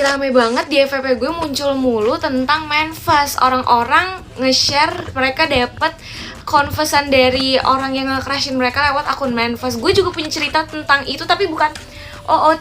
lagi rame banget di FYP gue muncul mulu tentang manifest. Orang-orang nge-share mereka dapet confession dari orang yang nge-crushin mereka lewat akun manifest. Gue juga punya cerita tentang itu, tapi bukan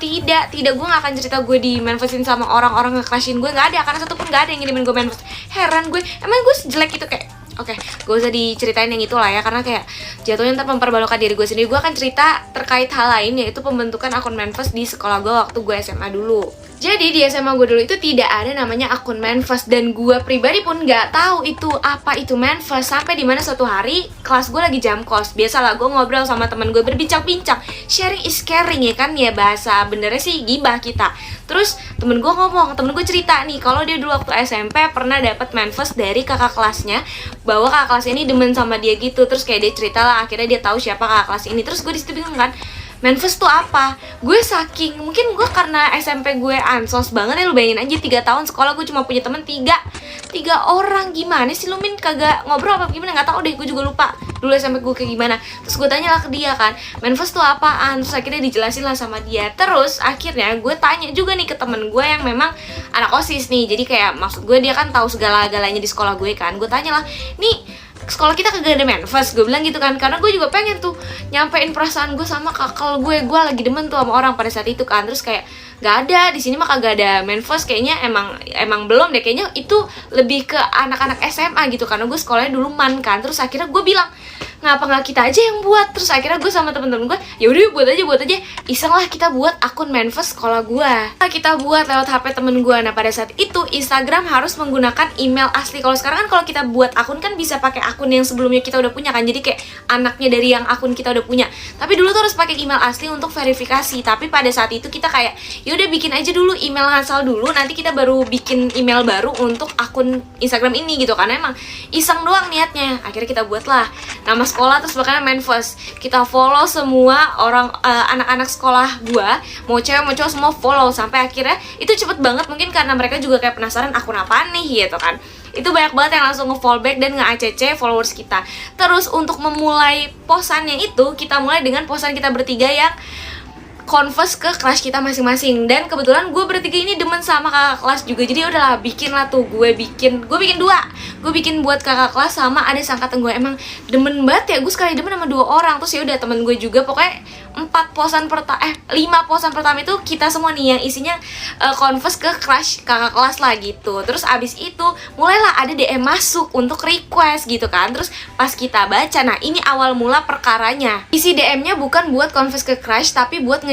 tidak, gue gak akan cerita gue di manifestin sama orang-orang nge-crushin gue. Gak ada, karena satupun gak ada yang ngirimin gue manifest. Heran gue, emang gue sejelek itu kayak oke, gak usah diceritain yang itu lah ya, karena kayak jatuhnya ntar memperbalukan diri gue sendiri. Gue akan cerita terkait hal lain, yaitu pembentukan akun manifest di sekolah gue waktu gue SMA dulu. Jadi di SMA gue dulu itu tidak ada namanya akun manifest, dan gue pribadi pun gak tahu itu apa itu manifest. Sampai dimana suatu hari kelas gue lagi jam kos. Biasalah gue ngobrol sama teman gue, berbincang-bincang. Sharing is caring ya kan, ya bahasa benernya sih gibah kita. Terus temen gue cerita nih kalau dia dulu waktu SMP pernah dapat manifest dari kakak kelasnya, bahwa kakak kelas ini demen sama dia gitu. Terus kayak dia cerita lah, akhirnya dia tahu siapa kakak kelas ini. Terus gue disitu bingung kan, manifest tuh apa? Gue saking, mungkin gue karena SMP gue ansos banget ya, lu bayangin aja 3 tahun sekolah gue cuma punya temen 3 orang. Gimana sih lu Min, kagak ngobrol apa gimana? Gak tau deh, gue juga lupa dulu SMP gue kayak gimana. Terus gue tanya lah ke dia kan, manifest tuh apaan? Terus akhirnya dijelasin lah sama dia. Terus akhirnya gue tanya juga nih ke temen gue yang memang anak OSIS nih. Jadi kayak maksud gue dia kan tahu segala-galanya di sekolah gue kan. Gue tanya lah, nih sekolah kita kagak ada manifest, gue bilang gitu kan, karena gue juga pengen tuh nyampein perasaan gue sama kakak gue lagi demen tuh sama orang pada saat itu kan. Terus kayak gak ada, di sini mah kagak ada manifest, kayaknya emang belum deh, kayaknya itu lebih ke anak-anak SMA gitu, karena gue sekolahnya dulu MAN kan. Terus akhirnya gue bilang, ngapa nggak kita aja yang buat? Terus akhirnya gue sama temen-temen gue, ya udah buat aja, iseng lah kita buat akun manifest sekolah gue. Kita buat lewat HP temen gue. Nah pada saat itu Instagram harus menggunakan email asli. Kalau sekarang kan kalau kita buat akun kan bisa pakai akun yang sebelumnya kita udah punya kan, jadi kayak anaknya dari yang akun kita udah punya. Tapi dulu tuh harus pakai email asli untuk verifikasi. Tapi pada saat itu kita kayak, ya udah bikin aja dulu email ngasal dulu, nanti kita baru bikin email baru untuk akun Instagram ini gitu, karena emang iseng doang niatnya. Akhirnya kita buatlah nama sekolah, terus makanya manifest. Kita follow semua orang, anak-anak sekolah gua, mau cewek mau cowok semua follow. Sampai akhirnya itu cepet banget, mungkin karena mereka juga kayak penasaran akun apaan nih gitu kan. Itu banyak banget yang langsung nge-fallback dan nge-ACC followers kita. Terus untuk memulai posannya itu, kita mulai dengan posan kita bertiga yang confess ke crush kita masing-masing. Dan kebetulan gue bertiga ini demen sama kakak kelas juga, jadi udahlah bikin lah tuh, gue bikin 2. Gue bikin buat kakak kelas sama ada angkatan gue. Emang demen banget ya, gue sekali demen sama 2 orang. Terus ya udah temen gue juga, pokoknya 5 posan pertama itu kita semua nih yang isinya confess ke crush kakak kelas lah gitu. Terus abis itu mulailah ada DM masuk untuk request gitu kan. Terus pas kita baca, nah ini awal mula perkaranya. Isi DM-nya bukan buat confess ke crush, tapi buat